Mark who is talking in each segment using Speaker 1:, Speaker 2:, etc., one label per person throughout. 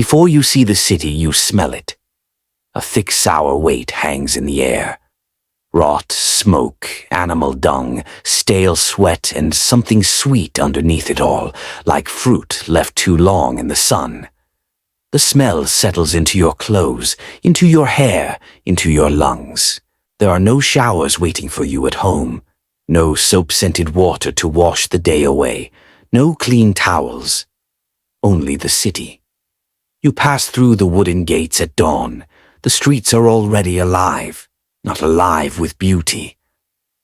Speaker 1: Before you see the city, you smell it. A thick sour weight hangs in the air. Rot, smoke, animal dung, stale sweat, and something sweet underneath it all, like fruit left too long in the sun. The smell settles into your clothes, into your hair, into your lungs. There are no showers waiting for you at home, no soap-scented water to wash the day away, no clean towels, only the city. You pass through the wooden gates at dawn. The streets are already alive, not alive with beauty,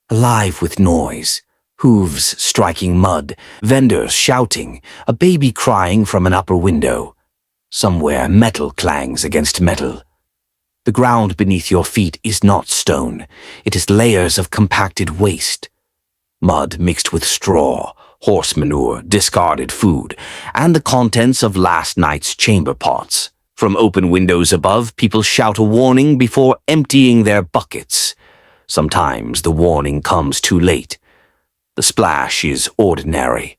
Speaker 1: alive with noise, hooves striking mud, vendors shouting, a baby crying from an upper window. Somewhere metal clangs against metal. The ground beneath your feet is not stone. It is layers of compacted waste. Mud mixed with straw, horse manure, discarded food, and the contents of last night's chamber pots. From open windows above, people shout a warning before emptying their buckets. Sometimes the warning comes too late. The splash is ordinary.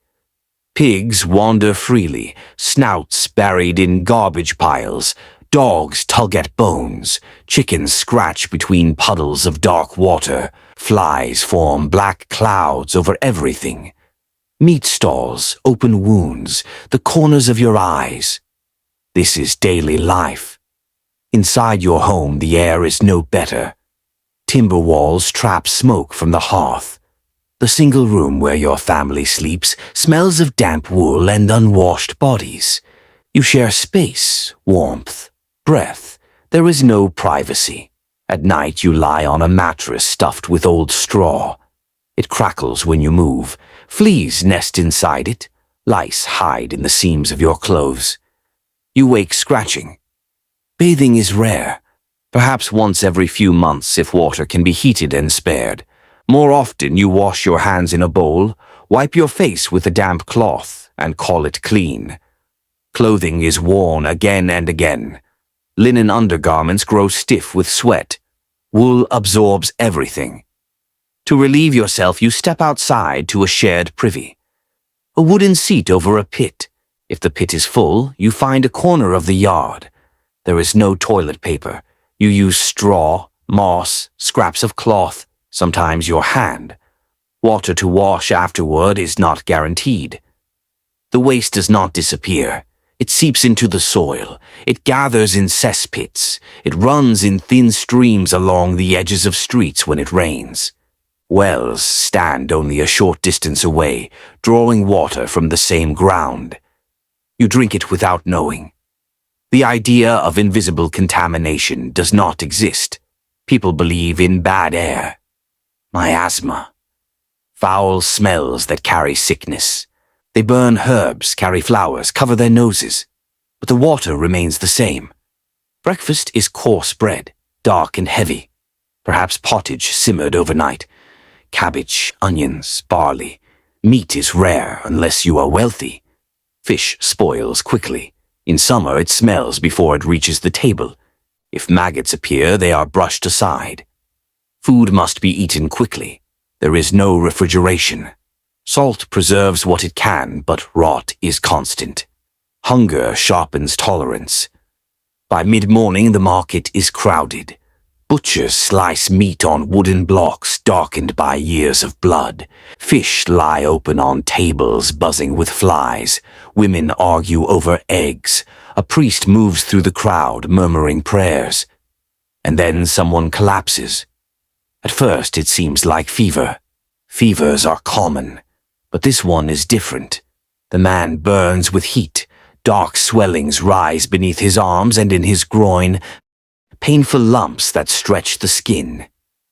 Speaker 1: Pigs wander freely, snouts buried in garbage piles. Dogs tug at bones. Chickens scratch between puddles of dark water. Flies form black clouds over everything. Meat stalls open wounds, the corners of your eyes. This is daily life. Inside your home, the air is no better. Timber walls trap smoke from the hearth. The single room where your family sleeps smells of damp wool and unwashed bodies. You share space, warmth, breath. There is no privacy. At night you lie on a mattress stuffed with old straw. It crackles when you move. Fleas nest inside it. Lice hide in the seams of your clothes. You wake scratching. Bathing is rare. Perhaps once every few months if water can be heated and spared. More often you wash your hands in a bowl, wipe your face with a damp cloth, and call it clean. Clothing is worn again and again. Linen undergarments grow stiff with sweat. Wool absorbs everything. To relieve yourself, you step outside to a shared privy. A wooden seat over a pit. If the pit is full, you find a corner of the yard. There is no toilet paper. You use straw, moss, scraps of cloth, sometimes your hand. Water to wash afterward is not guaranteed. The waste does not disappear. It seeps into the soil. It gathers in cesspits. It runs in thin streams along the edges of streets when it rains. Wells stand only a short distance away, drawing water from the same ground. You drink it without knowing. The idea of invisible contamination does not exist. People believe in bad air. Miasma. Foul smells that carry sickness. They burn herbs, carry flowers, cover their noses. But the water remains the same. Breakfast is coarse bread, dark and heavy. Perhaps pottage simmered overnight. Cabbage, onions, barley. Meat is rare unless you are wealthy. Fish spoils quickly. In summer it smells before it reaches the table. If maggots appear, they are brushed aside. Food must be eaten quickly. There is no refrigeration. Salt preserves what it can, but rot is constant. Hunger sharpens tolerance. By mid-morning the market is crowded. Butchers slice meat on wooden blocks darkened by years of blood. Fish lie open on tables buzzing with flies. Women argue over eggs. A priest moves through the crowd murmuring prayers. And then someone collapses. At first it seems like fever. Fevers are common. But this one is different. The man burns with heat. Dark swellings rise beneath his arms and in his groin. Painful lumps that stretch the skin.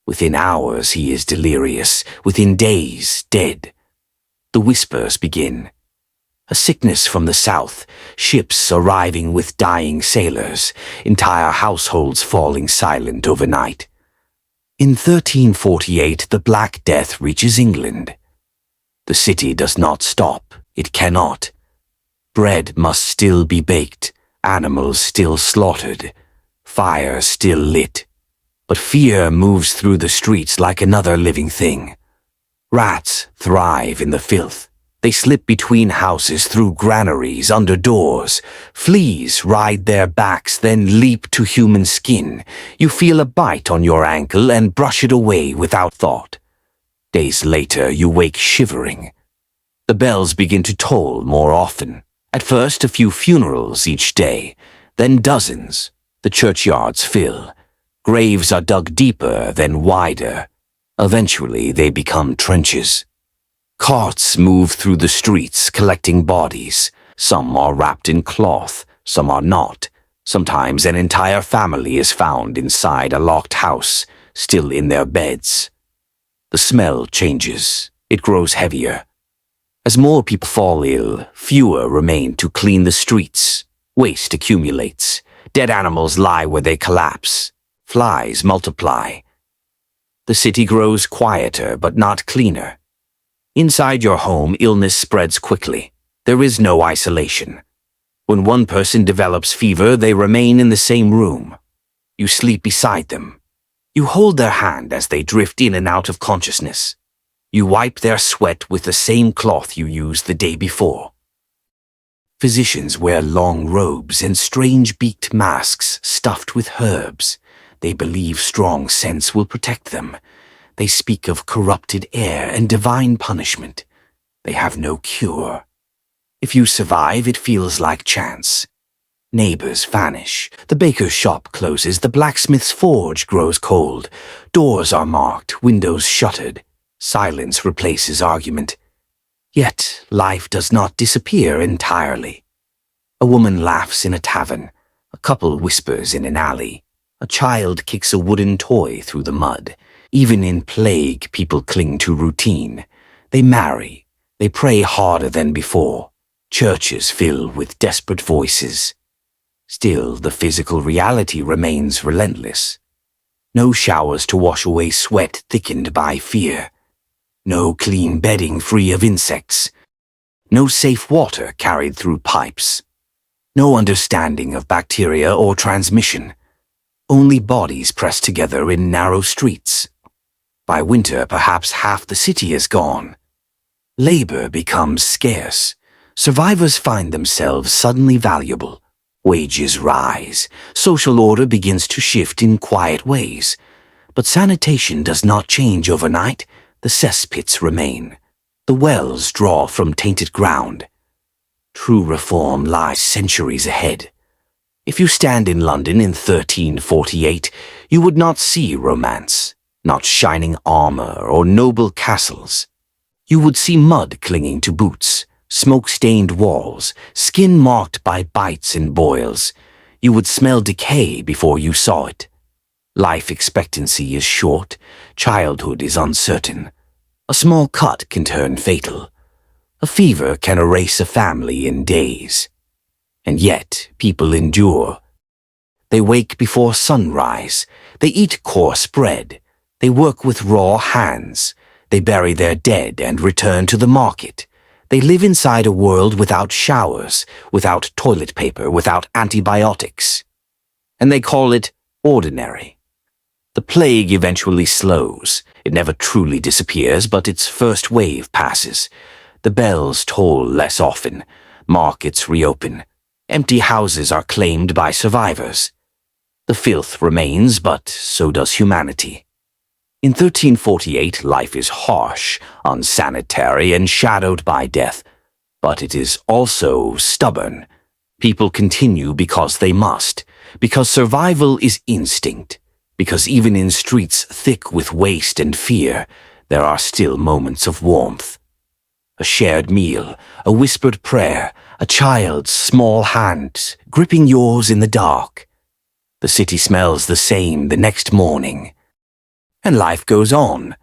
Speaker 1: Within hours he is delirious. Within days, dead. The whispers begin. A sickness from the south. Ships arriving with dying sailors. Entire households falling silent overnight. In 1348, the Black Death reaches England. The city does not stop. It cannot. Bread must still be baked, animals still slaughtered, fire still lit. But fear moves through the streets like another living thing. Rats thrive in the filth. They slip between houses, through granaries, under doors. Fleas ride their backs, then leap to human skin. You feel a bite on your ankle and brush it away without thought. Days later, you wake shivering. The bells begin to toll more often. At first, a few funerals each day, then dozens. The churchyards fill. Graves are dug deeper, then wider. Eventually, they become trenches. Carts move through the streets, collecting bodies. Some are wrapped in cloth, some are not. Sometimes an entire family is found inside a locked house, still in their beds. The smell changes. It grows heavier. As more people fall ill, fewer remain to clean the streets. Waste accumulates. Dead animals lie where they collapse. Flies multiply. The city grows quieter, but not cleaner. Inside your home, illness spreads quickly. There is no isolation. When one person develops fever, they remain in the same room. You sleep beside them. You hold their hand as they drift in and out of consciousness. You wipe their sweat with the same cloth you used the day before. Physicians wear long robes and strange beaked masks stuffed with herbs. They believe strong scents will protect them. They speak of corrupted air and divine punishment. They have no cure. If you survive, it feels like chance. Neighbors vanish. The baker's shop closes. The blacksmith's forge grows cold. Doors are marked, windows shuttered. Silence replaces argument. Yet life does not disappear entirely. A woman laughs in a tavern. A couple whispers in an alley. A child kicks a wooden toy through the mud. Even in plague, people cling to routine. They marry. They pray harder than before. Churches fill with desperate voices. Still, the physical reality remains relentless. No showers to wash away sweat thickened by fear. No clean bedding free of insects. No safe water carried through pipes. No understanding of bacteria or transmission. Only bodies pressed together in narrow streets. By winter, perhaps half the city is gone. Labor becomes scarce. Survivors find themselves suddenly valuable. Wages rise. Social order begins to shift in quiet ways. But sanitation does not change overnight. The cesspits remain. The wells draw from tainted ground. True reform lies centuries ahead. If you stand in London in 1348, you would not see romance. Not shining armor or noble castles. You would see mud clinging to boots, smoke-stained walls, skin marked by bites and boils. You would smell decay before you saw it. Life expectancy is short, childhood is uncertain. A small cut can turn fatal. A fever can erase a family in days. And yet, people endure. They wake before sunrise. They eat coarse bread. They work with raw hands. They bury their dead and return to the market. They live inside a world without showers, without toilet paper, without antibiotics. And they call it ordinary. The plague eventually slows. It never truly disappears, but its first wave passes. The bells toll less often. Markets reopen. Empty houses are claimed by survivors. The filth remains, but so does humanity. In 1348, life is harsh, unsanitary, and shadowed by death. But it is also stubborn. People continue because they must, because survival is instinct, because even in streets thick with waste and fear, there are still moments of warmth. A shared meal, a whispered prayer, a child's small hand gripping yours in the dark. The city smells the same the next morning. And life goes on.